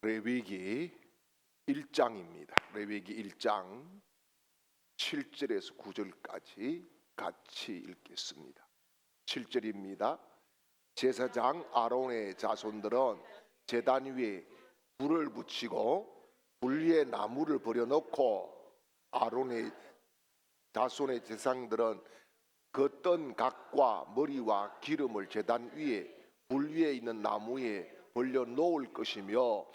레위기 1장입니다. 레위기 1장 7절에서 9절까지 같이 읽겠습니다. 7절입니다. 제사장 아론의 자손들은 제단 위에 불을 붙이고 불 위에 나무를 버려놓고 아론의 자손의 제사장들은 걷던 각과 머리와 기름을 제단 위에 불 위에 있는 나무에 벌려 놓을 것이며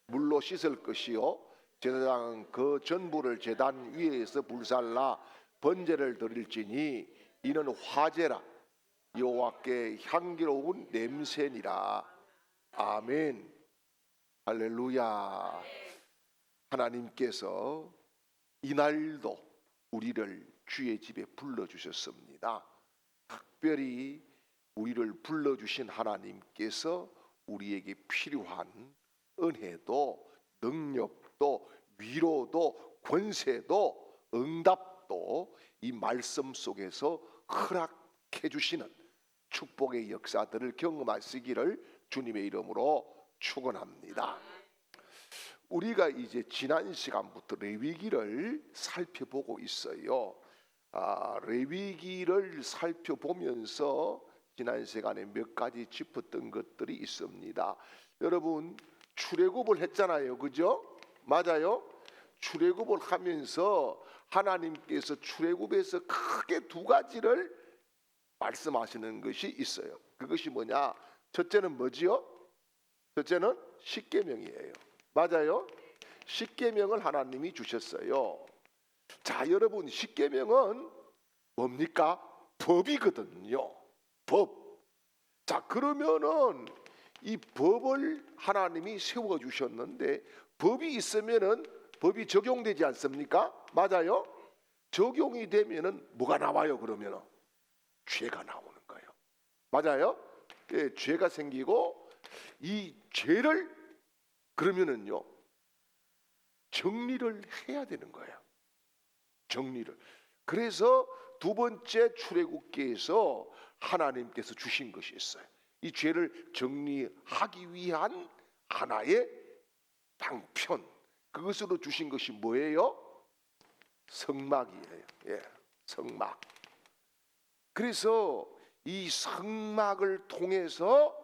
물로 씻을 것이요 제사장은 그 전부를 제단 위에서 불살라 번제를 드릴지니 이는 화제라 여호와께 향기로운 냄새니라. 아멘. 할렐루야. 하나님께서 이날도 우리를 주의 집에 불러주셨습니다. 특별히 우리를 불러주신 하나님께서 우리에게 필요한 은혜도 능력도 위로도 권세도 응답도 이 말씀 속에서 허락해 주시는 축복의 역사들을 경험하시기를 주님의 이름으로 축원합니다. 우리가 이제 지난 시간부터 레위기를 살펴보고 있어요. 레위기를 살펴보면서 지난 시간에 몇 가지 짚었던 것들이 있습니다. 여러분 출애굽을 했잖아요, 그죠? 맞아요? 출애굽을 하면서 하나님께서 출애굽에서 크게 두 가지를 말씀하시는 것이 있어요. 그것이 뭐냐? 첫째는 뭐지요? 첫째는 십계명이에요. 맞아요? 십계명을 하나님이 주셨어요. 자, 여러분 십계명은 뭡니까? 법이거든요. 법. 자, 그러면은 이 법을 하나님이 세워 주셨는데 법이 있으면은 법이 적용되지 않습니까? 맞아요? 적용이 되면은 뭐가 나와요? 그러면은 죄가 나오는 거예요. 맞아요? 예, 죄가 생기고 이 죄를 그러면은요 정리를 해야 되는 거예요. 정리를. 그래서 두 번째 출애굽기에서 하나님께서 주신 것이 있어요. 이 죄를 정리하기 위한 하나의 방편. 그것으로 주신 것이 뭐예요? 성막이에요. 예, 성막. 그래서 이 성막을 통해서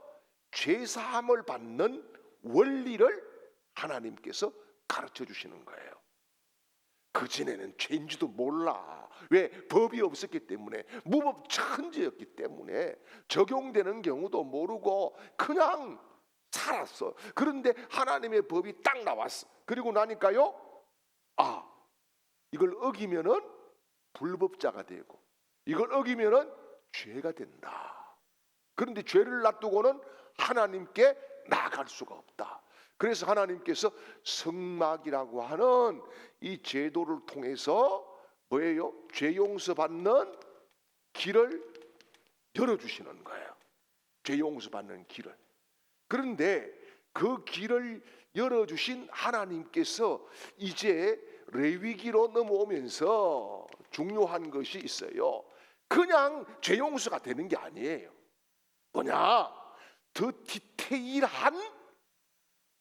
죄사함을 받는 원리를 하나님께서 가르쳐 주시는 거예요. 그전에는 죄인지도 몰라. 왜? 법이 없었기 때문에, 무법 천지였기 때문에 적용되는 경우도 모르고 그냥 살았어. 그런데 하나님의 법이 딱 나왔어. 그리고 나니까요, 이걸 어기면은 불법자가 되고 이걸 어기면은 죄가 된다. 그런데 죄를 놔두고는 하나님께 나아갈 수가 없다. 그래서 하나님께서 성막이라고 하는 이 제도를 통해서 뭐예요? 죄 용서받는 길을 열어주시는 거예요. 죄 용서받는 길을. 그런데 그 길을 열어주신 하나님께서 이제 레위기로 넘어오면서 중요한 것이 있어요. 그냥 죄 용서가 되는 게 아니에요. 뭐냐? 더 디테일한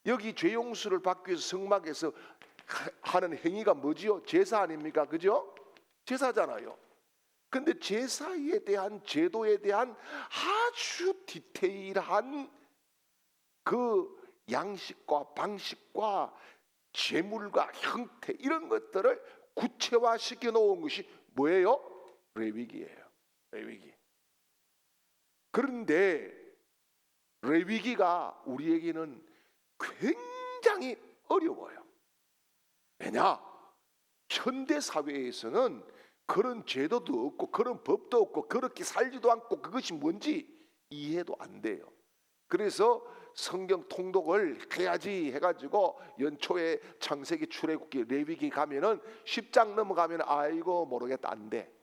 여기 죄 용서를 받기 위해서 성막에서 하는 행위가 뭐지요? 제사 아닙니까? 그죠? 제사잖아요. 근데 제사에 대한 제도에 대한 아주 디테일한 그 양식과 방식과 제물과 형태 이런 것들을 구체화시켜 놓은 것이 뭐예요? 레위기예요. 레위기. 그런데 레위기가 우리에게는 굉장히 어려워요. 왜냐? 현대 사회에서는 그런 제도도 없고 그런 법도 없고 그렇게 살지도 않고 그것이 뭔지 이해도 안 돼요. 그래서 성경 통독을 해야지 해가지고 연초에 창세기, 출애굽기, 레위기 가면은 10장 넘어가면 아이고 모르겠다 안 돼.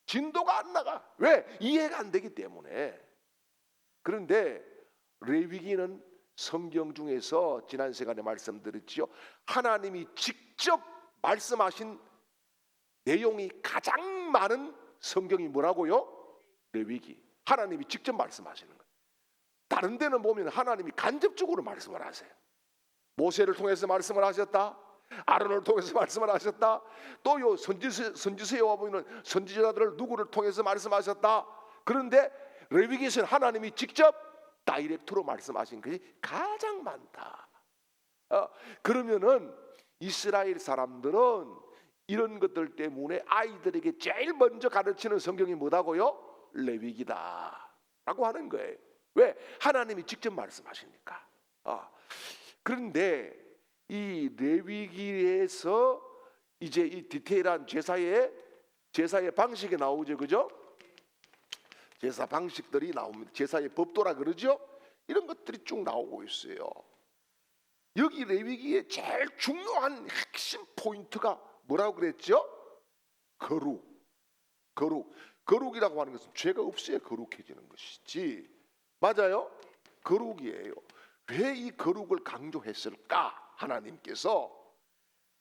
진도가 안 나가. 왜? 이해가 안 되기 때문에. 그런데 레위기는 성경 중에서 지난 시간에 말씀드렸지요. 하나님이 직접 말씀하신 내용이 가장 많은 성경이 뭐라고요? 레위기. 하나님이 직접 말씀하시는 거예요. 다른 데는 보면 하나님이 간접적으로 말씀을 하세요. 모세를 통해서 말씀을 하셨다. 아론을 통해서 말씀을 하셨다. 또 요 선지서에 와 보면 선지자들을 누구를 통해서 말씀하셨다. 그런데 레위기에서는 하나님이 직접 다이렉트로 말씀하신 것이 가장 많다. 그러면은 이스라엘 사람들은 이런 것들 때문에 아이들에게 제일 먼저 가르치는 성경이 뭐다고요? 레위기다 라고 하는 거예요. 왜? 하나님이 직접 말씀하시니까. 그런데 이 레위기에서 이제 이 디테일한 제사의 방식이 나오죠, 그죠? 제사 방식들이 나옵니다. 제사의 법도라 그러죠. 이런 것들이 쭉 나오고 있어요. 여기 레위기의 제일 중요한 핵심 포인트가 뭐라고 그랬죠? 거룩이라고 하는 것은 죄가 없어야 거룩해지는 것이지. 맞아요? 거룩이에요. 왜 이 거룩을 강조했을까? 하나님께서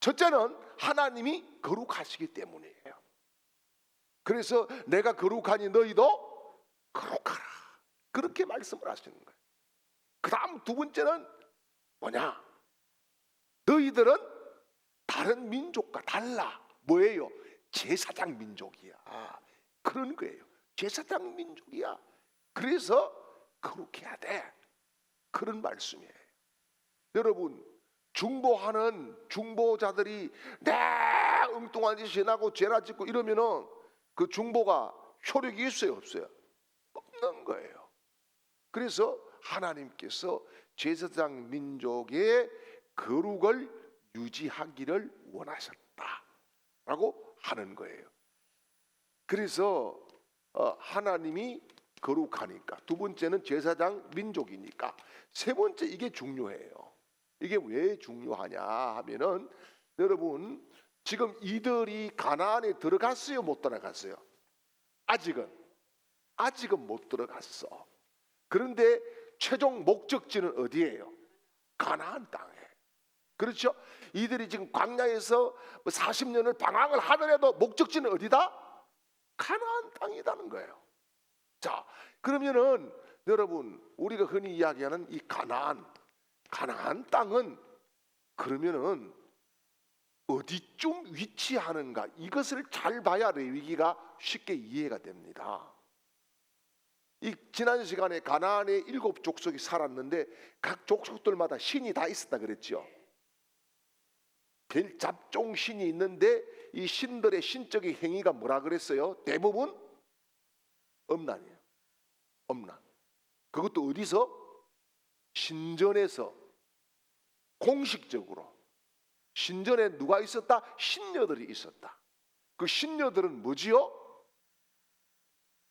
첫째는 하나님이 거룩하시기 때문이에요. 그래서 내가 거룩하니 너희도 거룩하라, 그렇게 말씀을 하시는 거예요. 그 다음 두 번째는 뭐냐? 너희들은 다른 민족과 달라. 뭐예요? 제사장 민족이야. 그런 거예요. 제사장 민족이야. 그래서 거룩해야 돼. 그런 말씀이에요. 여러분, 중보하는 중보자들이 엉뚱한 짓이 나고 죄나 짓고 이러면은 그 중보가 효력이 있어요, 없어요? 없는 거예요. 그래서 하나님께서 제사장 민족의 거룩을 유지하기를 원하셨다라고 하는 거예요. 그래서 하나님이 거룩하니까, 두 번째는 제사장 민족이니까, 세 번째 이게 중요해요. 이게 왜 중요하냐 하면은, 여러분 지금 이들이 가나안에 들어갔어요, 못 들어갔어요? 아직은 못 들어갔어. 그런데 최종 목적지는 어디예요? 가나안 땅에. 그렇죠? 이들이 지금 광야에서 40년을 방황을 하더라도 목적지는 어디다? 가나안 땅이라는 거예요. 자, 그러면은 여러분, 우리가 흔히 이야기하는 이 가나안 땅은 그러면은 어디쯤 위치하는가, 이것을 잘 봐야 레위기가 쉽게 이해가 됩니다. 이 지난 시간에 가나안에 7 족속이 살았는데 각 족속들마다 신이 다 있었다 그랬죠. 별 잡종 신이 있는데 이 신들의 신적인 행위가 뭐라 그랬어요? 대부분 엄란이에요. 엄란. 그것도 어디서? 신전에서. 공식적으로 신전에 누가 있었다? 신녀들이 있었다. 그 신녀들은 뭐지요?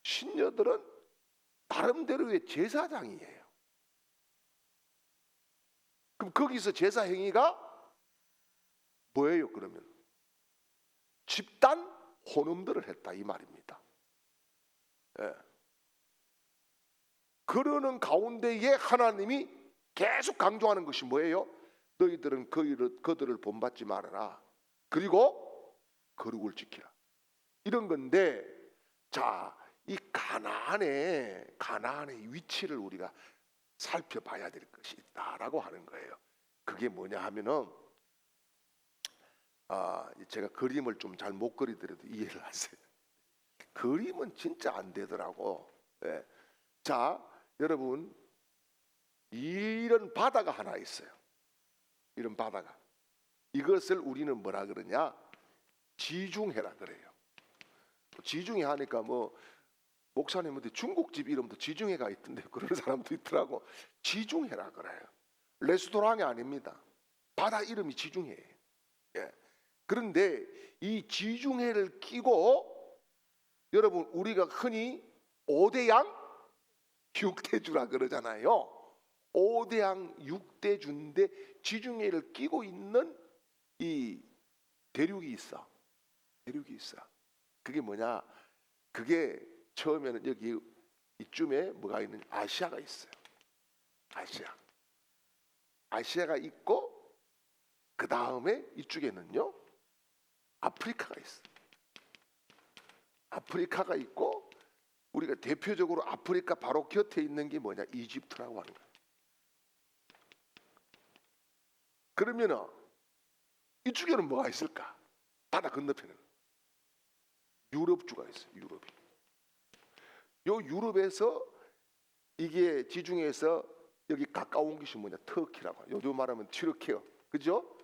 신녀들은 나름대로의 제사장이에요. 그럼 거기서 제사 행위가 뭐예요? 그러면 집단 혼음들을 했다 이 말입니다. 예. 그러는 가운데에 하나님이 계속 강조하는 것이 뭐예요? 너희들은 그들을 본받지 말아라. 그리고 거룩을 지키라. 이런 건데, 자, 이 가나안의 위치를 우리가 살펴봐야 될 것이 있다라고 하는 거예요. 그게 뭐냐 하면은, 제가 그림을 좀 잘 못 그리더라도 이해를 하세요. 그림은 진짜 안 되더라고. 예. 자, 여러분, 이런 바다가 하나 있어요. 이런 바다가. 이것을 우리는 뭐라 그러냐? 지중해라 그래요. 지중해 하니까 뭐 목사님한테 중국집 이름도 지중해가 있던데 그런 사람도 있더라고. 지중해라 그래요. 레스토랑이 아닙니다. 바다 이름이 지중해예요. 예. 그런데 이 지중해를 끼고, 여러분 우리가 흔히 5대양 6대주라 그러잖아요. 5대양 6대주인데 지중해를 끼고 있는 이 대륙이 있어. 그게 뭐냐? 그게 처음에는 여기 이쯤에 뭐가 있는, 아시아가 있어요. 아시아가 있고, 그 다음에 이쪽에는요 아프리카가 있어. 아프리카가 있고, 우리가 대표적으로 아프리카 바로 곁에 있는 게 뭐냐? 이집트라고 하는 거예요. 그러면은 이쪽에는 뭐가 있을까? 바다 건너편에는 유럽주가 있어요. 유럽이. 요 유럽에서 이게 지중해에서 여기 가까운 곳이 뭐냐? 터키라고. 요즘 말하면 튀르키예, 그죠?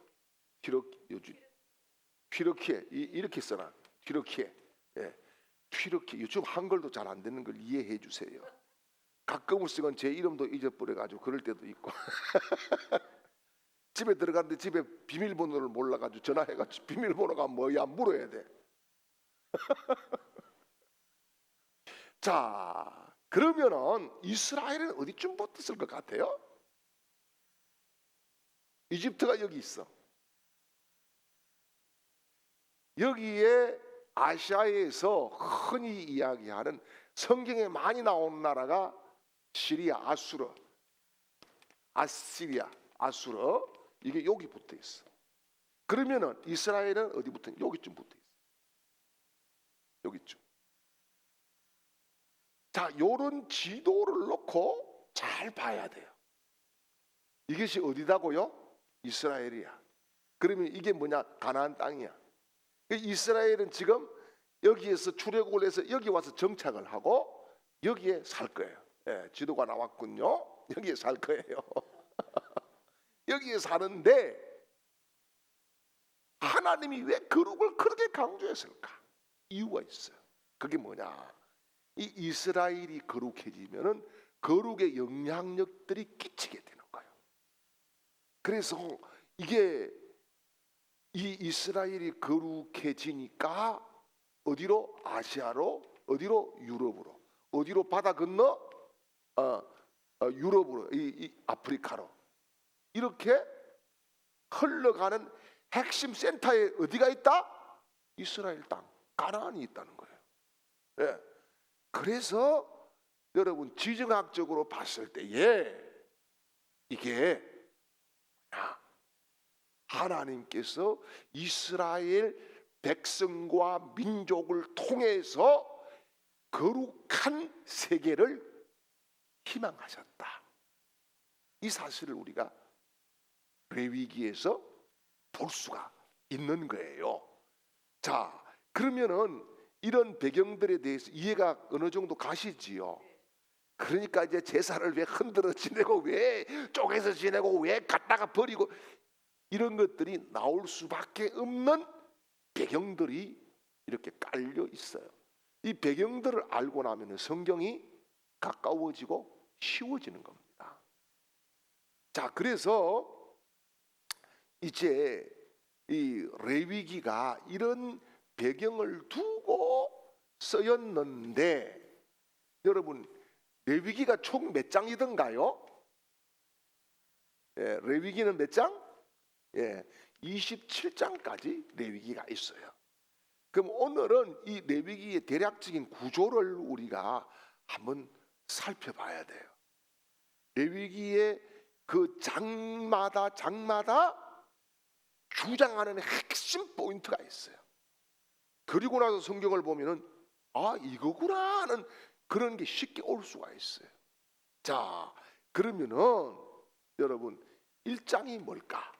튀르키예 이렇게 써놔. 튀르키예. 예. 튀르키예. 요즘 한글도 잘 안 되는 걸 이해해 주세요. 가끔씩은 제 이름도 잊어버려 가지고 그럴 때도 있고. 집에 들어갔는데 집에 비밀번호를 몰라가지고 전화해가지고 비밀번호가 뭐야 물어야 돼. 자, 그러면은 이스라엘은 어디쯤 붙었을 것 같아요? 이집트가 여기 있어. 여기에 아시아에서 흔히 이야기하는 성경에 많이 나오는 나라가 시리아, 아시리아, 아수르. 이게 여기 붙어 있어. 그러면은 이스라엘은 어디 붙어 있어? 여기쯤 붙어 있어. 여기쯤. 자, 요런 지도를 놓고 잘 봐야 돼요. 이것이 어디다고요? 이스라엘이야. 그러면 이게 뭐냐? 가나안 땅이야. 이스라엘은 지금 여기에서 출애굽을 해서 여기 와서 정착을 하고 여기에 살 거예요. 예, 지도가 나왔군요. 여기에 살 거예요. 여기에 사는데 하나님이 왜 거룩을 그렇게 강조했을까? 이유가 있어요. 그게 뭐냐? 이 이스라엘이 거룩해지면은 거룩의 영향력들이 끼치게 되는 거예요. 그래서 이게 이 이스라엘이 거룩해지니까 어디로? 아시아로, 어디로? 유럽으로, 어디로? 바다 건너 유럽으로, 이 아프리카로 이렇게 흘러가는 핵심 센터에 어디가 있다? 이스라엘 땅, 가나안이 있다는 거예요. 예. 그래서 여러분 지정학적으로 봤을 때에 이게 하나님께서 이스라엘 백성과 민족을 통해서 거룩한 세계를 희망하셨다. 이 사실을 우리가 레위기에서 볼 수가 있는 거예요. 자, 그러면은 이런 배경들에 대해서 이해가 어느 정도 가시지요? 그러니까 이제 제사를 왜 흔들어 지내고 왜 쪼개서 지내고 왜 갖다가 버리고 이런 것들이 나올 수밖에 없는 배경들이 이렇게 깔려 있어요. 이 배경들을 알고 나면 성경이 가까워지고 쉬워지는 겁니다. 자, 그래서 이제 이 레위기가 이런 배경을 두고 쓰였는데 여러분 레위기가 총 몇 장이던가요? 예, 레위기는 몇 장? 예, 27장까지 레위기가 있어요. 그럼 오늘은 이 레위기의 대략적인 구조를 우리가 한번 살펴봐야 돼요. 레위기의 그 장마다 주장하는 핵심 포인트가 있어요. 그리고 나서 성경을 보면은 아 이거구나 하는 그런 게 쉽게 올 수가 있어요. 자, 그러면은 여러분 1장이 뭘까?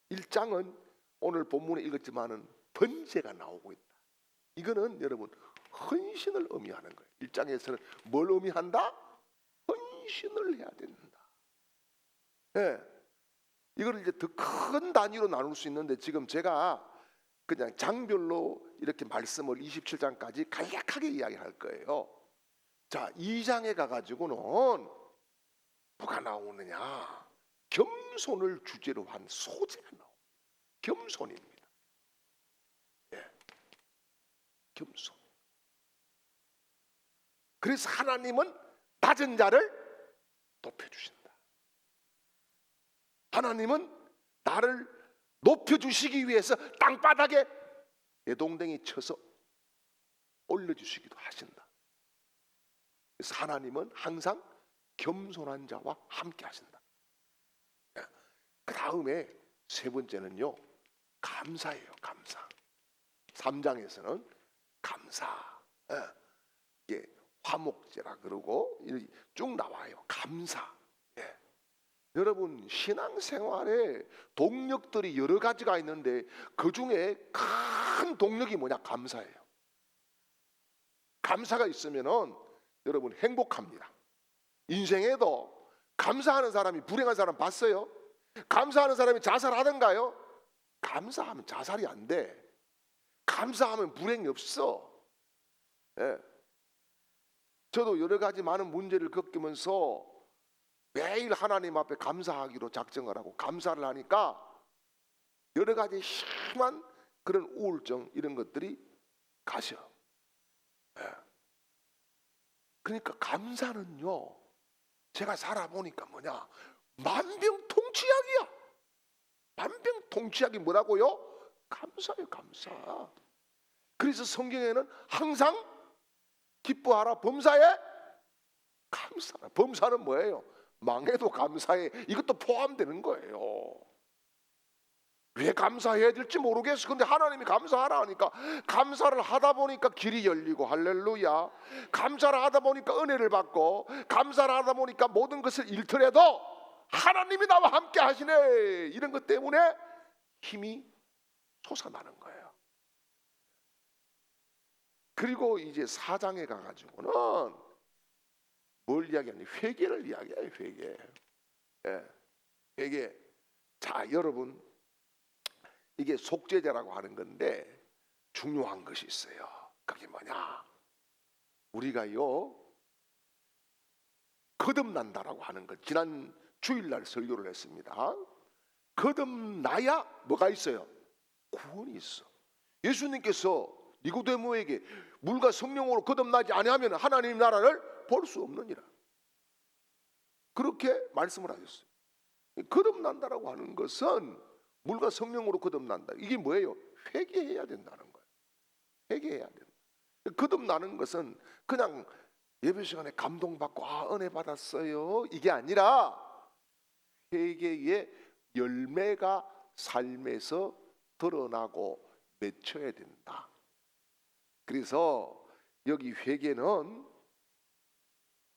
1장은 오늘 본문에 읽었지만은 번제가 나오고 있다. 이거는 여러분 헌신을 의미하는 거예요. 1장에서는 뭘 의미한다? 헌신을 해야 된다. 예. 이걸 이제 더 큰 단위로 나눌 수 있는데 지금 제가 그냥 장별로 이렇게 말씀을 27장까지 간략하게 이야기할 거예요. 자, 2장에 가가지고는 뭐가 나오느냐? 겸손을 주제로 한 소재가 나옵니다. 겸손입니다. 예. 겸손. 그래서 하나님은 낮은 자를 높여주신다. 하나님은 나를 높여주시기 위해서 땅바닥에 내동댕이 쳐서 올려주시기도 하신다. 그래서 하나님은 항상 겸손한 자와 함께 하신다. 그 다음에 세 번째는요 감사예요. 감사. 3장에서는 감사. 예, 화목제라 그러고 쭉 나와요. 감사. 예. 여러분 신앙생활에 동력들이 여러 가지가 있는데 그 중에 큰 동력이 뭐냐? 감사예요. 감사가 있으면은 여러분 행복합니다. 인생에도 감사하는 사람이 불행한 사람 봤어요? 감사하는 사람이 자살하던가요? 감사하면 자살이 안 돼. 감사하면 불행이 없어. 예. 저도 여러 가지 많은 문제를 겪으면서 매일 하나님 앞에 감사하기로 작정을 하고 감사를 하니까 여러 가지 심한 그런 우울증 이런 것들이 가셔. 예. 그러니까 감사는요, 제가 살아보니까 뭐냐, 만병통치약이야. 만병통치약이 뭐라고요? 감사예요, 감사. 그래서 성경에는 항상 기뻐하라, 범사에 감사라. 범사는 뭐예요? 망해도 감사해. 이것도 포함되는 거예요. 왜 감사해야 될지 모르겠어. 근데 하나님이 감사하라 하니까 감사를 하다 보니까 길이 열리고, 할렐루야. 감사를 하다 보니까 은혜를 받고, 감사를 하다 보니까 모든 것을 잃더라도 하나님이 나와 함께 하시네. 이런 것 때문에 힘이 솟아나는 거예요. 그리고 이제 4장에 가가지고는 뭘 이야기하냐? 회개를 이야기해요. 회개. 예, 회개. 자, 여러분, 이게 속죄제라고 하는 건데 중요한 것이 있어요. 그게 뭐냐? 우리가요, 거듭난다라고 하는 것. 지난 주일날 설교를 했습니다. 거듭나야 뭐가 있어요? 구원이 있어. 예수님께서 니고데모에게 물과 성령으로 거듭나지 아니하면 하나님 나라를 볼 수 없느니라, 그렇게 말씀을 하셨어요. 거듭난다라고 하는 것은 물과 성령으로 거듭난다. 이게 뭐예요? 회개해야 된다는 거예요. 회개해야 된다. 거듭나는 것은 그냥 예배 시간에 감동받고 은혜 받았어요, 이게 아니라 회개의 열매가 삶에서 드러나고 맺혀야 된다. 그래서 여기 회개는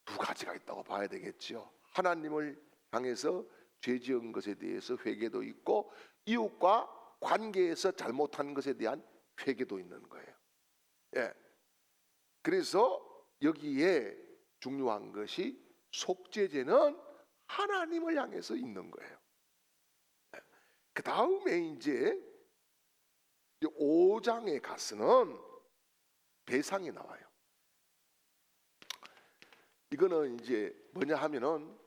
두 가지가 있다고 봐야 되겠죠. 하나님을 향해서 죄 지은 것에 대해서 회개도 있고, 이웃과 관계에서 잘못한 것에 대한 회개도 있는 거예요. 예. 그래서 여기에 중요한 것이 속죄제는 하나님을 향해서 있는 거예요. 그 다음에 이제 5장에 가서는 배상이 나와요. 이거는 이제 뭐냐 하면은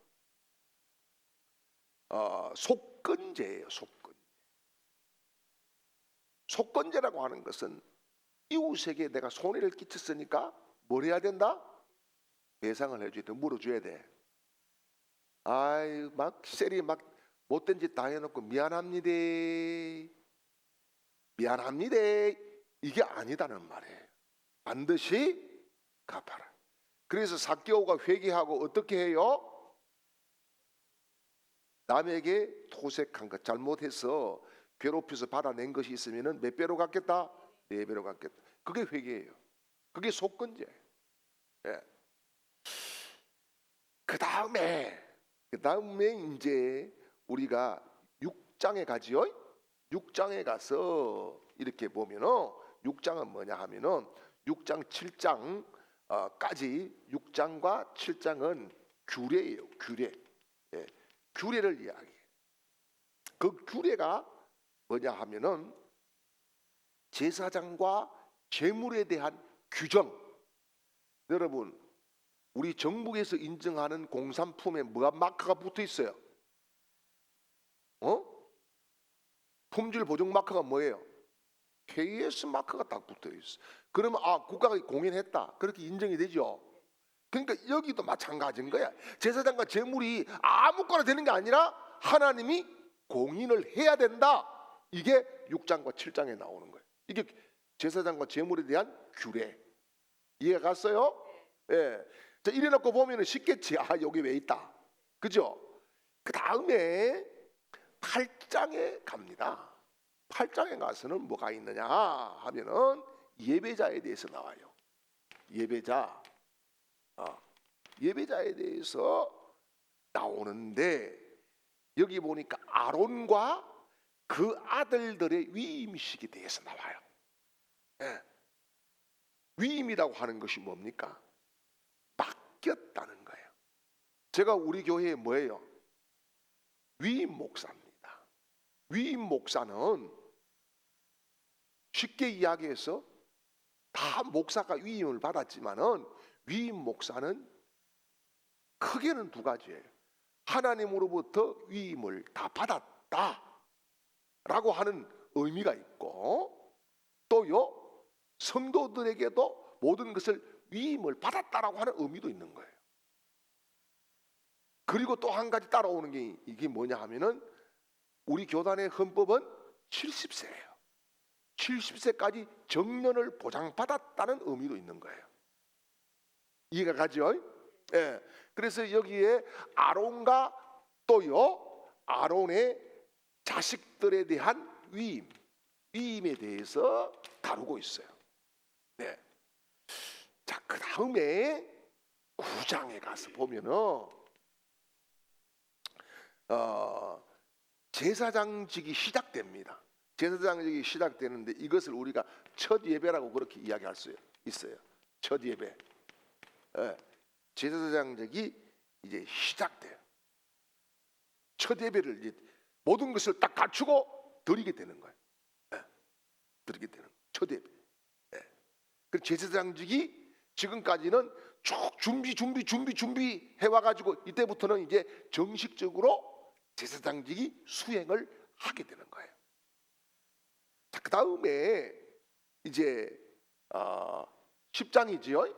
속건제예요. 속건제라고 하는 것은 이웃에게 내가 손해를 끼쳤으니까 뭘 해야 된다? 배상을 해줘야 돼. 물어줘야 돼. 아이, 막 셀이 막 못된 짓 다 해놓고 미안합니다, 미안합니다, 이게 아니다는 말이에요. 반드시 갚아라. 그래서 삭개오가 회개하고 어떻게 해요? 남에게 토색한 것, 잘못해서 괴롭혀서 받아낸 것이 있으면 몇 배로 갚겠다? 4배로 갚겠다. 그게 회개예요. 그게 속건제. 예. 그 다음에 이제 우리가 6장에 가지요. 6장에 가서 이렇게 보면은 6장은 뭐냐 하면은 6장 7장까지 6장과 7장은 규례예요. 규례. 예. 규례를 이야기해요. 그 규례가 뭐냐 하면은 제사장과 제물에 대한 규정. 여러분, 우리 정부에서 인정하는 공산품에 뭐가 마크가 붙어 있어요? 품질 보증 마크가 뭐예요? KS 마크가 딱 붙어 있어. 그러면 국가가 공인했다, 그렇게 인정이 되죠. 그러니까 여기도 마찬가지인 거야. 제사장과 제물이 아무거나 되는 게 아니라 하나님이 공인을 해야 된다. 이게 6장과 7장에 나오는 거예요. 이게 제사장과 제물에 대한 규례. 이해가 갔어요? 예. 자, 이래놓고 보면 쉽겠지. 여기 왜 있다, 그죠? 그 다음에 8장에 갑니다. 8장에 가서는 뭐가 있느냐 하면은 예배자에 대해서 나와요. 예배자, 예배자에 대해서 나오는데 여기 보니까 아론과 그 아들들의 위임식에 대해서 나와요. 예. 위임이라고 하는 것이 뭡니까? 맡겼다는 거예요. 제가 우리 교회에 뭐예요? 위임 목사입니다. 위임 목사는 쉽게 이야기해서 다 목사가 위임을 받았지만은 위임 목사는 크게는 두 가지예요. 하나님으로부터 위임을 다 받았다라고 하는 의미가 있고, 또요 성도들에게도 모든 것을 위임을 받았다라고 하는 의미도 있는 거예요. 그리고 또 한 가지 따라오는 게 이게 뭐냐 하면은 우리 교단의 헌법은 70세예요. 70세까지 정년을 보장받았다는 의미도 있는 거예요. 이해가 가죠? 예. 그래서 여기에 아론과 또요 아론의 자식들에 대한 위임에 대해서 다루고 있어요. 네. 자, 그 다음에 9장에 가서 보면은 제사장직이 시작됩니다. 제사장직이 시작되는데 이것을 우리가 첫 예배라고 그렇게 이야기할 수 있어요. 첫 예배. 예. 제사장직이 이제 시작돼요. 첫 예배를 이제 모든 것을 딱 갖추고 드리게 되는 거예요. 예. 드리게 되는 거예요. 첫 예배. 예. 그 제사장직이 지금까지는 쭉 준비 해와가지고 이때부터는 이제 정식적으로 제사장직이 수행을 하게 되는 거예요. 자, 그 다음에 이제 10장이지요.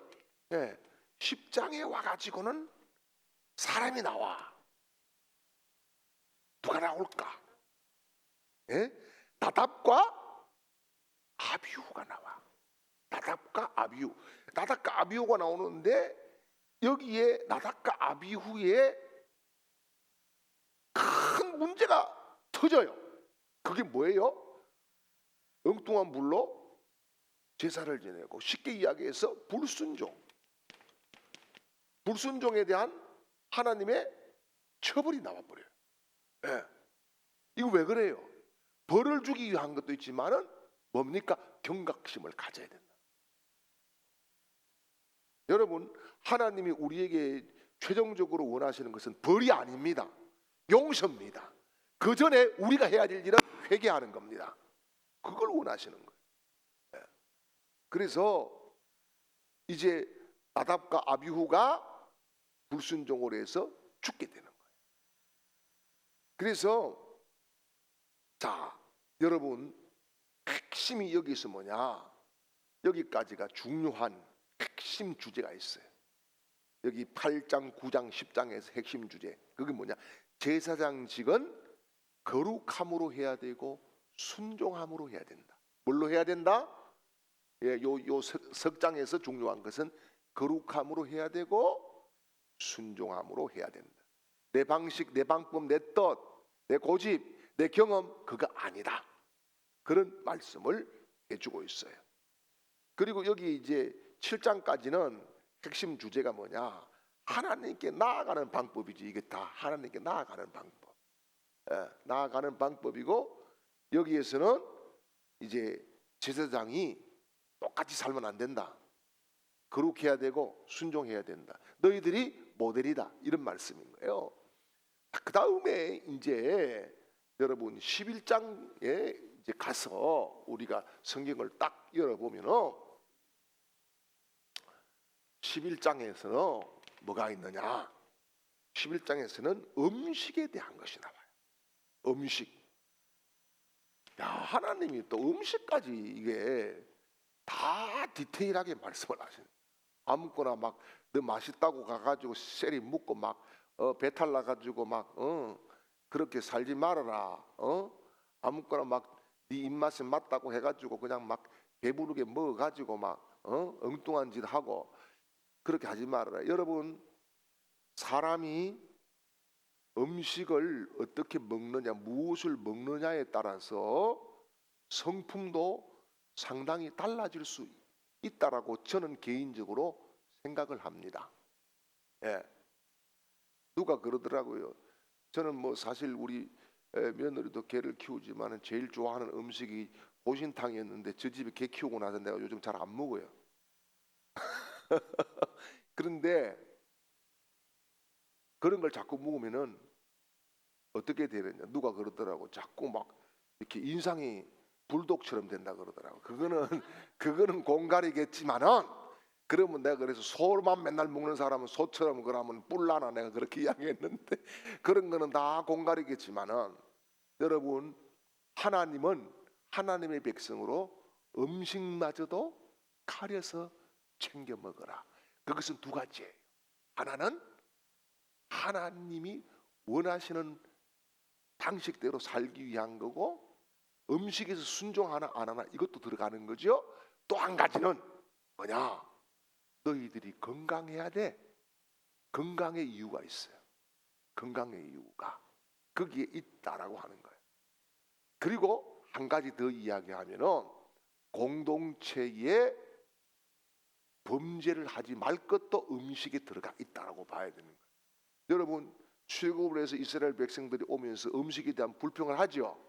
예. 10장에 와가지고는 사람이 나와. 누가 나올까? 예? 나답과 아비후가 나와. 나답과 아비후가 나오는데 여기에 나답과 아비후에 큰 문제가 터져요. 그게 뭐예요? 엉뚱한 불로 제사를 지내고, 쉽게 이야기해서 불순종에 대한 하나님의 처벌이 나와버려요. 네. 이거 왜 그래요? 벌을 주기 위한 것도 있지만은 뭡니까? 경각심을 가져야 된다. 여러분, 하나님이 우리에게 최종적으로 원하시는 것은 벌이 아닙니다. 용서입니다. 그 전에 우리가 해야 될 일은 회개하는 겁니다. 그걸 원하시는 거예요. 네. 그래서 이제 나답과 아비후가 불순종을 해서 죽게 되는 거예요. 그래서 자, 여러분, 핵심이 여기서 뭐냐? 여기까지가 중요한 핵심 주제가 있어요. 여기 8장, 9장, 10장에서 핵심 주제. 그게 뭐냐? 제사장직은 거룩함으로 해야 되고 순종함으로 해야 된다. 뭘로 해야 된다? 예, 요 석장에서 중요한 것은 거룩함으로 해야 되고 순종함으로 해야 된다. 내 방식, 내 방법, 내 뜻, 내 고집, 내 경험 그거 아니다. 그런 말씀을 해주고 있어요. 그리고 여기 이제 7장까지는 핵심 주제가 뭐냐? 하나님께 나아가는 방법이지. 이게 다 하나님께 나아가는 방법. 예, 나아가는 방법이고, 여기에서는 이제 제사장이 똑같이 살면 안 된다. 거룩해야 되고 순종해야 된다. 너희들이 모델이다. 이런 말씀인 거예요. 그 다음에 이제 여러분 11장에 이제 가서 우리가 성경을 딱 열어보면은 11장에서는 뭐가 있느냐? 11장에서는 음식에 대한 것이 나와요. 음식. 야, 하나님이 또 음식까지 이게 다 디테일하게 말씀을 하시네. 아무거나 막 너 맛있다고 가가지고 셀이 묻고 막 배탈 나가지고 막 그렇게 살지 말아라. 아무거나 막 네 입맛에 맞다고 해가지고 그냥 막 배부르게 먹어가지고 막 엉뚱한 짓 하고 그렇게 하지 말아라. 여러분, 사람이 음식을 어떻게 먹느냐, 무엇을 먹느냐에 따라서 성품도 상당히 달라질 수 있다라고 저는 개인적으로 생각을 합니다. 예. 누가 그러더라고요. 저는 뭐 사실 우리 며느리도 개를 키우지만 제일 좋아하는 음식이 호신탕이었는데 저 집에 개 키우고 나서 내가 요즘 잘 안 먹어요. 그런데 그런 걸 자꾸 먹으면은 어떻게 되느냐. 누가 그러더라고. 자꾸 막 이렇게 인상이 불독처럼 된다 그러더라고. 그거는 공갈이겠지만은, 그러면 내가 그래서 소만 맨날 먹는 사람은 소처럼 그러면 뿔나나, 내가 그렇게 이야기했는데 그런 거는 다 공갈이겠지만은, 여러분, 하나님은 하나님의 백성으로 음식마저도 가려서 챙겨 먹어라. 그것은 두 가지예요. 하나는 하나님이 원하시는 방식대로 살기 위한 거고, 음식에서 순종하나 안 하나 이것도 들어가는 거죠. 또 한 가지는 뭐냐? 너희들이 건강해야 돼. 건강의 이유가 있어요. 건강의 이유가 거기에 있다라고 하는 거예요. 그리고 한 가지 더 이야기하면은, 공동체에 범죄를 하지 말 것도 음식에 들어가 있다라고 봐야 되는 거예요. 여러분, 출애굽을 해서 이스라엘 백성들이 오면서 음식에 대한 불평을 하죠.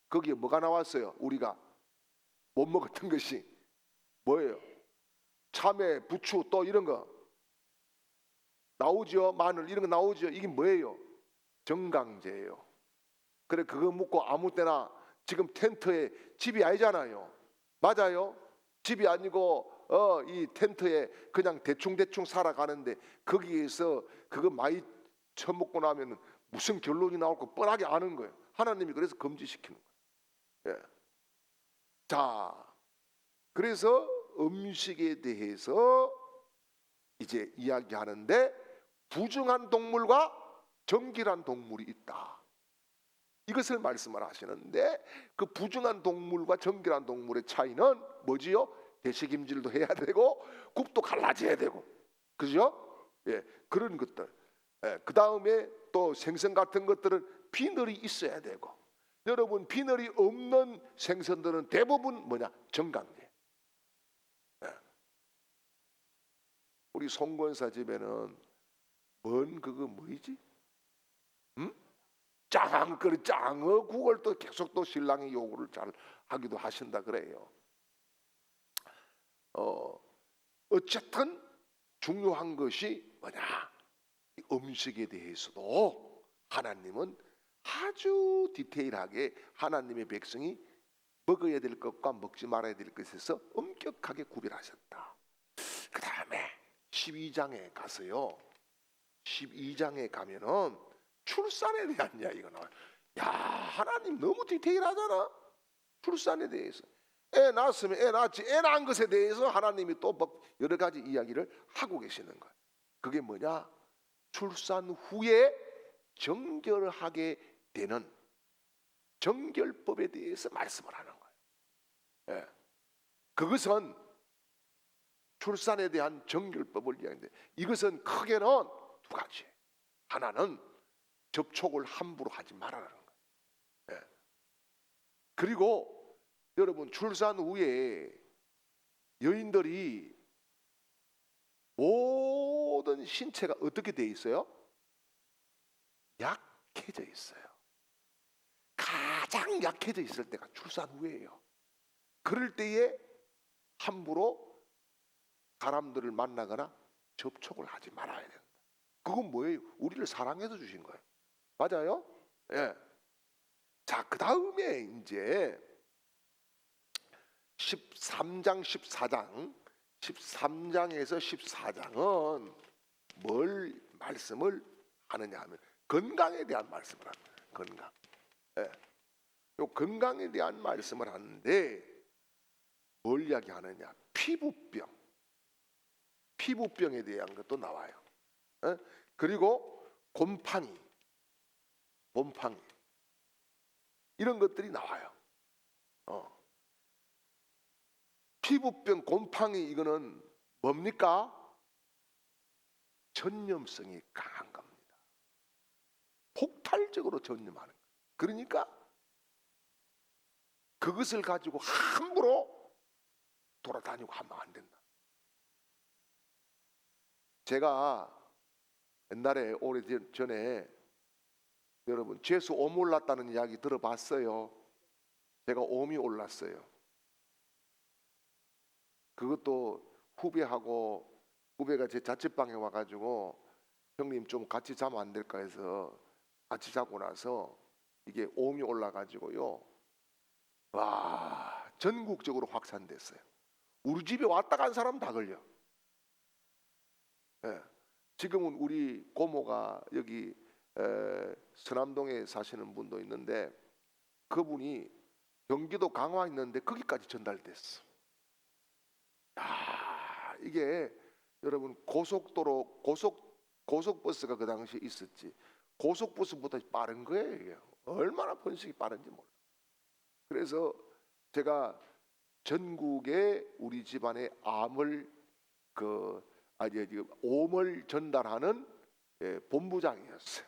거기에 뭐가 나왔어요? 우리가 못 먹었던 것이 뭐예요? 참외, 부추, 또 이런 거 나오죠. 마늘 이런 거 나오죠. 이게 뭐예요? 정강제예요. 그래, 그거 먹고 아무 때나, 지금 텐트에, 집이 아니잖아요. 맞아요? 집이 아니고 이 텐트에 그냥 대충 살아가는데, 거기에서 그거 많이 처먹고 나면 무슨 결론이 나올까 뻔하게 아는 거예요. 하나님이 그래서 금지시키는 거예요. 예. 자, 그래서 음식에 대해서 이제 이야기하는데, 부정한 동물과 정결한 동물이 있다. 이것을 말씀을 하시는데, 그 부정한 동물과 정결한 동물의 차이는 뭐지요? 대식임질도 해야 되고 굽도 갈라져야 되고, 그죠? 예, 그런 것들. 예, 그 다음에 또 생선 같은 것들은 비늘이 있어야 되고. 여러분, 비늘이 없는 생선들은 대부분 뭐냐? 정강제. 예. 우리 송권사 집에는 그거 뭐이지? 짱어 국을 또 계속 또 신랑이 요구를 잘 하기도 하신다 그래요. 어쨌든 중요한 것이 뭐냐? 음식에 대해서도 하나님은 아주 디테일하게 하나님의 백성이 먹어야 될 것과 먹지 말아야 될 것에서 엄격하게 구별하셨다. 그 다음에 12장에 가서요, 12장에 가면은 출산에 대한 이야기가 나와요. 야, 하나님 너무 디테일하잖아. 출산에 대해서, 애 낳았으면 애 낳았지, 애 낳은 것에 대해서 하나님이 또 여러 가지 이야기를 하고 계시는 거예요. 그게 뭐냐? 출산 후에 정결하게 되는 정결법에 대해서 말씀을 하는 거예요. 예. 그것은 출산에 대한 정결법을 이야기하는데, 이것은 크게는 두 가지. 하나는 접촉을 함부로 하지 말아라는 거예요. 예. 그리고 여러분, 출산 후에 여인들이 모든 신체가 어떻게 돼 있어요? 약해져 있어요. 가장 약해져 있을 때가 출산 후예요. 그럴 때에 함부로 사람들을 만나거나 접촉을 하지 말아야 된다. 그건 뭐예요? 우리를 사랑해서 주신 거예요. 맞아요? 예. 자, 그 다음에 이제 13장, 14장, 13장에서 14장은 뭘 말씀을 하느냐 하면 건강에 대한 말씀을 합니다. 건강. 예. 요 건강에 대한 말씀을 하는데, 뭘 이야기하느냐? 피부병에 대한 것도 나와요. 예? 그리고 곰팡이 이런 것들이 나와요. 피부병, 곰팡이, 이거는 뭡니까? 전염성이 강한 겁니다. 폭발적으로 전염하는 거예요. 그러니까 그것을 가지고 함부로 돌아다니고 하면 안 된다. 제가 옛날에 오래전에 여러분 죄수 옴 올랐다는 이야기 들어봤어요. 제가 옴이 올랐어요. 그것도 후배가 제 자취방에 와가지고 형님 좀 같이 자면 안 될까 해서 같이 자고 나서 이게 옴이 올라가지고요. 와, 전국적으로 확산됐어요. 우리 집에 왔다 간 사람 다 걸려. 예. 지금은 우리 고모가 여기 서남동에 사시는 분도 있는데 그분이 경기도 강화에 있는데 거기까지 전달됐어. 이게 여러분 고속버스가 그 당시에 있었지. 고속버스보다 빠른 거예요. 이게. 얼마나 번식이 빠른지 몰라. 그래서 제가 전국에 우리 집안에 옴을 전달하는 본부장이었어요.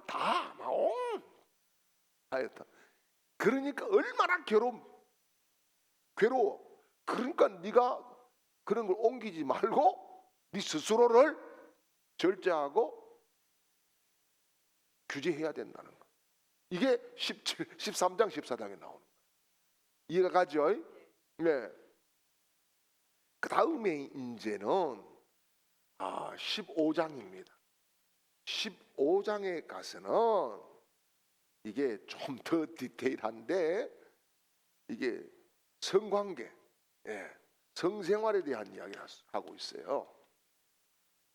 다 옴. 하여튼 그러니까 얼마나 괴로워. 그러니까 네가 그런 걸 옮기지 말고 네 스스로를 절제하고 규제해야 된다는 거. 이게 13장 14장에 나오는 거예요. 이해가 가죠? 네. 그 다음에 이제는 15장입니다. 15장에 가서는 이게 좀 더 디테일한데 이게 성관계, 성생활에 대한 이야기를 하고 있어요.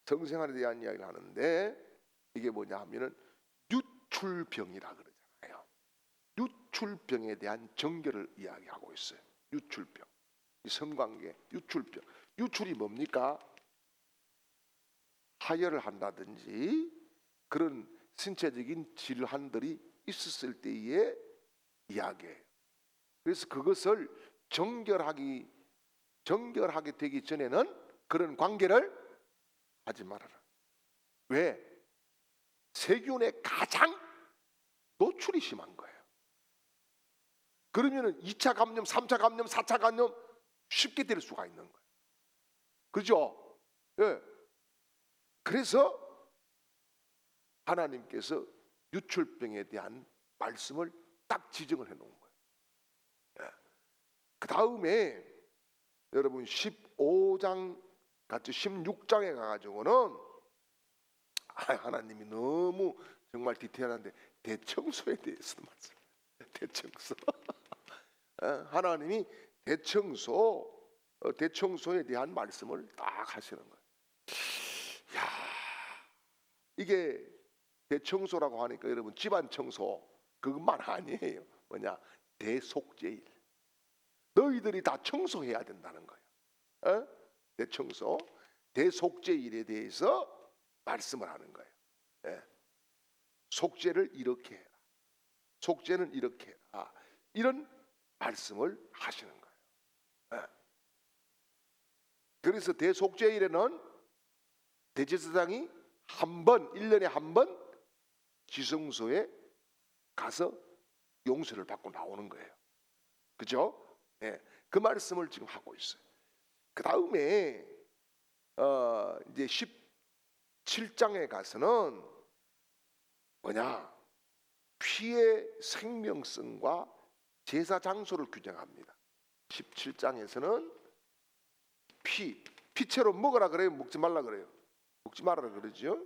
성생활에 대한 이야기를 하는데 이게 뭐냐 하면은 유출병이라 그러잖아요. 유출병에 대한 정결을 이야기하고 있어요. 유출병, 이 성관계, 유출병. 유출이 뭡니까? 하혈을 한다든지 그런 신체적인 질환들이 있었을 때의 이야기예요. 그래서 그것을 정결하게 되기 전에는 그런 관계를 하지 말아라. 왜? 세균에 가장 노출이 심한 거예요. 그러면은 2차 감염, 3차 감염, 4차 감염 쉽게 될 수가 있는 거예요. 그죠? 예. 그래서 하나님께서 유출병에 대한 말씀을 딱 지정을 해놓은 거예요. 예. 그 다음에 여러분 15장 같이 16장에 가가지고는 하나님이 너무 정말 디테일한데 대청소에 대해서 말씀. 대청소. 하나님이 대청소에 대한 말씀을 딱 하시는 거예요. 야, 이게 대청소라고 하니까 여러분 집안 청소 그것만 아니에요. 뭐냐? 대속죄일. 너희들이 다 청소해야 된다는 거예요. 대청소, 대속죄일에 대해서 말씀을 하는 거예요. 속죄를 이렇게 해라. 속죄는 이렇게 해라. 이런 말씀을 하시는 거예요. 그래서 대속죄일에는 대제사장이 1년에 한 번 지성소에 가서 용서를 받고 나오는 거예요. 그죠? 그 말씀을 지금 하고 있어요. 그 다음에 이제 17장에 가서는 뭐냐? 피의 생명성과 제사 장소를 규정합니다. 17장에서는 피채로 먹으라 그래요? 먹지 말라 그래요? 먹지 말아라 그러죠?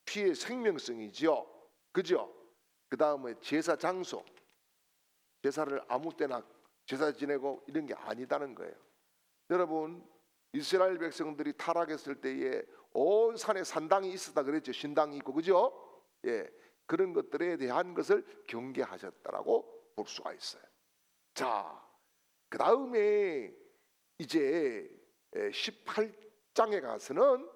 피의 생명성이죠. 그죠? 그 다음에 제사 장소, 제사를 아무 때나 제사 지내고 이런 게 아니다는 거예요. 여러분 이스라엘 백성들이 타락했을 때에 온 산에 산당이 있었다 그랬죠. 신당이 있고 그죠? 그런 것들에 대한 것을 경계하셨다라고 볼 수가 있어요. 자, 그 다음에 이제 18장에 가서는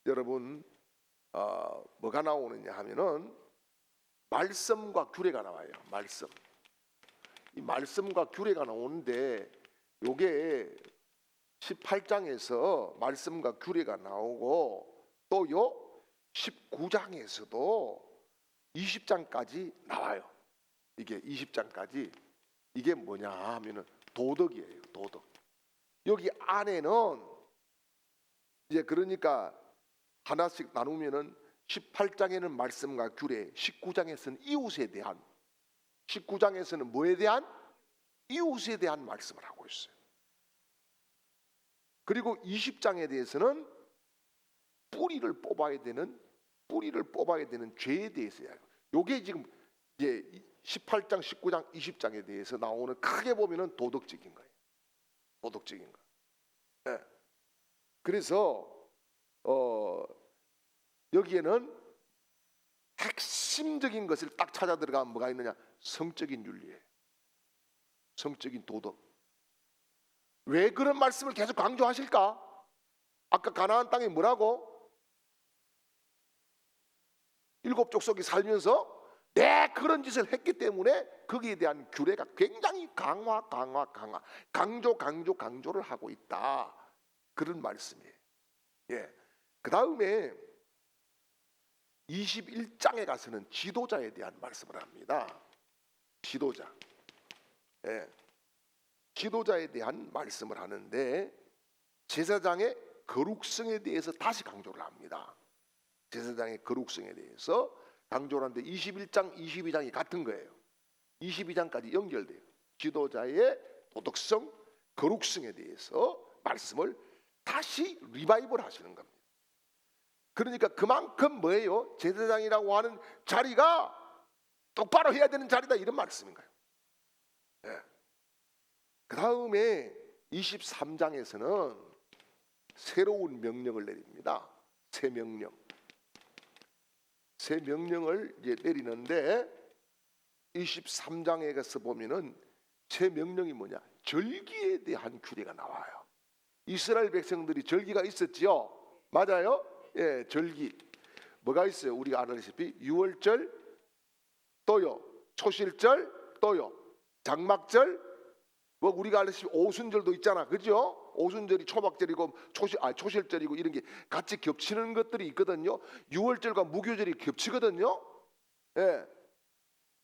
여러분 뭐가 나오느냐 하면은 말씀과 규례가 나와요. 이 말씀과 규례가 나오는데 요게 18장에서 말씀과 규례가 나오고 또요 19장에서도 20장까지 나와요. 이게 20장까지 이게 뭐냐 하면은 도덕이에요. 도덕. 여기 안에는 이제 그러니까 하나씩 나누면은 18장에는 말씀과 규례, 19장에서는 이웃에 대한, 19장에서는 뭐에 대한? 이웃에 대한 말씀을 하고 있어요. 그리고 20장에 대해서는 뿌리를 뽑아야 되는 죄에 대해서 이야기해요. 요게 지금 이제 18장, 19장, 20장에 대해서 나오는, 크게 보면은 도덕적인 거예요. 도덕적인 거. 네. 그래서 여기에는 핵심적인 것을 딱 찾아 들어가면 뭐가 있느냐? 성적인 윤리예요. 성적인 도덕. 왜 그런 말씀을 계속 강조하실까? 아까 가나안 땅에 뭐라고? 7 족속이 살면서 내 그런 짓을 했기 때문에 거기에 대한 규례가 굉장히 강조를 하고 있다. 그런 말씀이에요. 예. 그 다음에 21장에 가서는 지도자에 대한 말씀을 합니다. 지도자. 예. 지도자에 대한 말씀을 하는데 제사장의 거룩성에 대해서 다시 강조를 합니다. 제사장의 거룩성에 대해서 강조를 하는데 21장, 22장이 같은 거예요. 22장까지 연결돼요. 지도자의 도덕성, 거룩성에 대해서 말씀을 다시 리바이벌 하시는 겁니다. 그러니까 그만큼 뭐예요? 제사장이라고 하는 자리가 똑바로 해야 되는 자리다, 이런 말씀인 거예요. 네. 그 다음에 23장에서는 새로운 명령을 내립니다. 새 명령. 새 명령을 이제 내리는데 23장에 가서 보면은 새 명령이 뭐냐? 절기에 대한 규례가 나와요. 이스라엘 백성들이 절기가 있었지요. 맞아요? 예, 절기. 뭐가 있어요? 우리가 알다시피 유월절 또요, 초실절 또요, 장막절, 뭐 우리가 알다시피 오순절도 있잖아, 그죠? 오순절이 초막절이고 초실절이고 이런 게 같이 겹치는 것들이 있거든요. 유월절과 무교절이 겹치거든요. 예.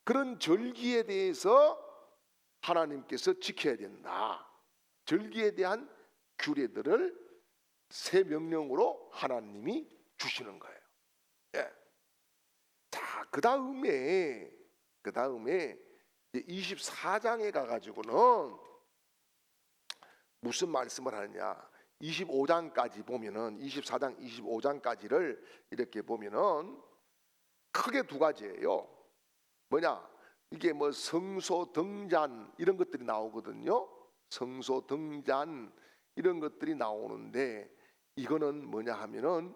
그런 절기에 대해서 하나님께서 지켜야 된다. 절기에 대한 규례들을 새 명령으로 하나님이 주시는 거예요. 예. 자, 그 다음에 24장에 가가지고는 무슨 말씀을 하느냐? 25장까지 보면은 24장, 25장까지를 이렇게 보면은 크게 두 가지예요. 뭐냐? 이게 뭐 성소 등잔 이런 것들이 나오거든요. 성소 등잔 이런 것들이 나오는데 이거는 뭐냐 하면은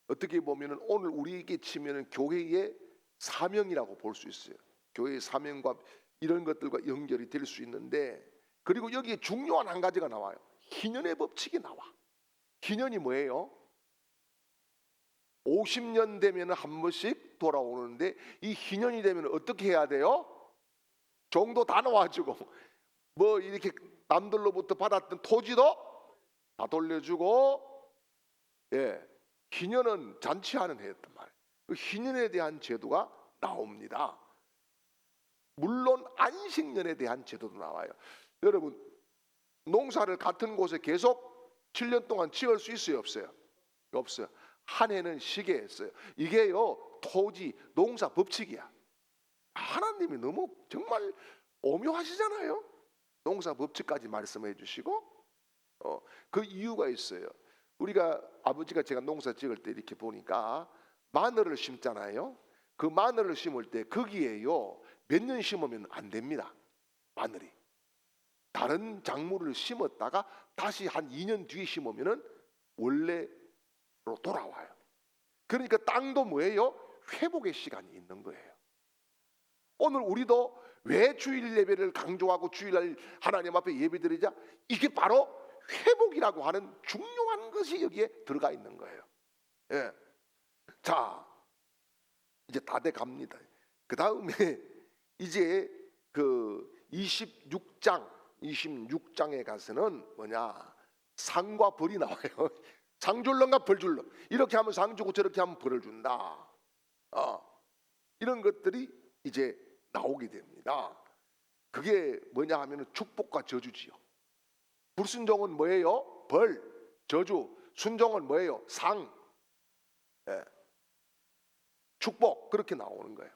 어떻게 보면은 오늘 우리에게 치면은 교회의 사명이라고 볼 수 있어요. 교회의 사명과 이런 것들과 연결이 될 수 있는데, 그리고 여기에 중요한 한 가지가 나와요. 희년의 법칙이 나와. 희년이 뭐예요? 50년 되면 한 번씩 돌아오는데 이 희년이 되면 어떻게 해야 돼요? 종도 다 놓아주고 뭐 이렇게 남들로부터 받았던 토지도 다 돌려주고, 예, 희년은 잔치하는 해였단 말이에요. 그 희년에 대한 제도가 나옵니다. 물론 안식년에 대한 제도도 나와요. 여러분, 농사를 같은 곳에 계속 7년 동안 지을 수 있어요, 없어요? 없어요. 한 해는 쉬게 했어요. 이게요, 토지, 농사 법칙이야. 하나님이 너무 정말 오묘하시잖아요. 농사 법칙까지 말씀해 주시고, 그 이유가 있어요. 우리가 아버지가 제가 농사 지을 때 이렇게 보니까 마늘을 심잖아요. 그 마늘을 심을 때 거기에요 몇 년 심으면 안 됩니다. 마늘이 다른 작물을 심었다가 다시 한 2년 뒤에 심으면은 원래로 돌아와요. 그러니까 땅도 뭐예요? 회복의 시간이 있는 거예요. 오늘 우리도 왜 주일 예배를 강조하고 주일날 하나님 앞에 예배드리자? 이게 바로 회복이라고 하는 중요한 것이 여기에 들어가 있는 거예요. 예. 자, 이제 다 돼 갑니다. 그 다음에 이제 그 26장에 가서는 뭐냐? 상과 벌이 나와요. 상 줄런가 벌 줄러. 이렇게 하면 상 주고 저렇게 하면 벌을 준다. 이런 것들이 이제 나오게 됩니다. 그게 뭐냐 하면은 축복과 저주지요. 불순종은 뭐예요? 벌, 저주. 순종은 뭐예요? 상, 예. 축복. 그렇게 나오는 거예요.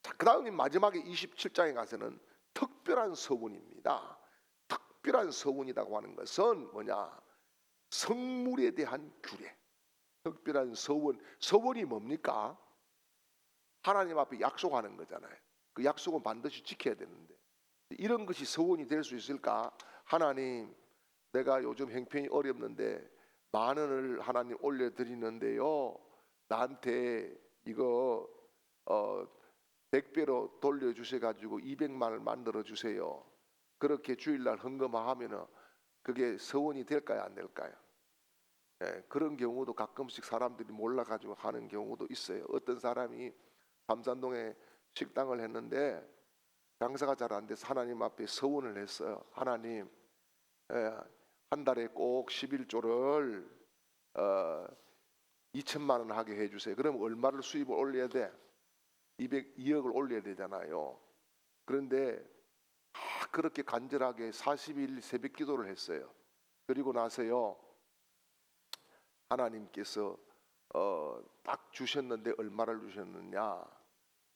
자, 그 다음에 마지막에 27장에 가서는 특별한 서원입니다. 특별한 서원이라고 하는 것은 뭐냐? 성물에 대한 규례. 특별한 서원. 서원이 뭡니까? 하나님 앞에 약속하는 거잖아요. 그 약속은 반드시 지켜야 되는데 이런 것이 서원이 될 수 있을까? 하나님, 내가 요즘 형편이 어렵는데 10,000원을 하나님 올려드리는데요, 나한테 이거 100배로 돌려주셔가지고 200만을 만들어주세요. 그렇게 주일날 헌금하면은 그게 서원이 될까요, 안 될까요? 예, 그런 경우도 가끔씩 사람들이 몰라가지고 하는 경우도 있어요. 어떤 사람이 삼산동에 식당을 했는데 장사가 잘 안 돼서 하나님 앞에 서원을 했어요. 하나님, 한 달에 꼭 11조를 2천만 원 하게 해주세요. 그럼 얼마를 수입을 올려야 돼? 202억을 올려야 되잖아요. 그런데 그렇게 간절하게 40일 새벽 기도를 했어요. 그리고 나서요, 하나님께서 딱 주셨는데 얼마를 주셨느냐?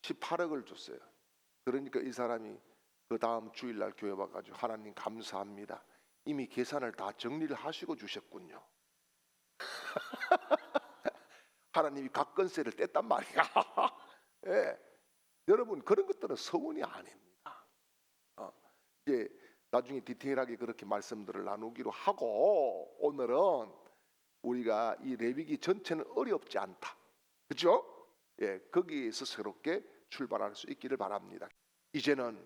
18억을 줬어요. 그러니까 이 사람이 그 다음 주일날 교회 와가지고 하나님 감사합니다. 이미 계산을 다 정리를 하시고 주셨군요. 하나님이 각건세를 뗐단 말이야. 예. 여러분, 그런 것들은 서원이 아닙니다. 이제 나중에 디테일하게 그렇게 말씀들을 나누기로 하고, 오늘은 우리가 이 레위기 전체는 어렵지 않다. 그렇죠? 예, 거기에서 새롭게 출발할 수 있기를 바랍니다. 이제는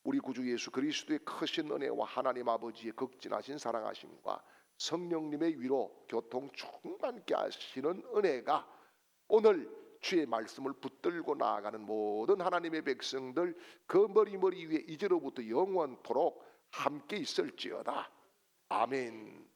우리 구주 예수 그리스도의 크신 은혜와 하나님 아버지의 극진하신 사랑하심과 성령님의 위로 교통 충만케 하시는 은혜가 오늘 주의 말씀을 붙들고 나아가는 모든 하나님의 백성들 그 머리 위에 이제로부터 영원토록 함께 있을지어다. 아멘.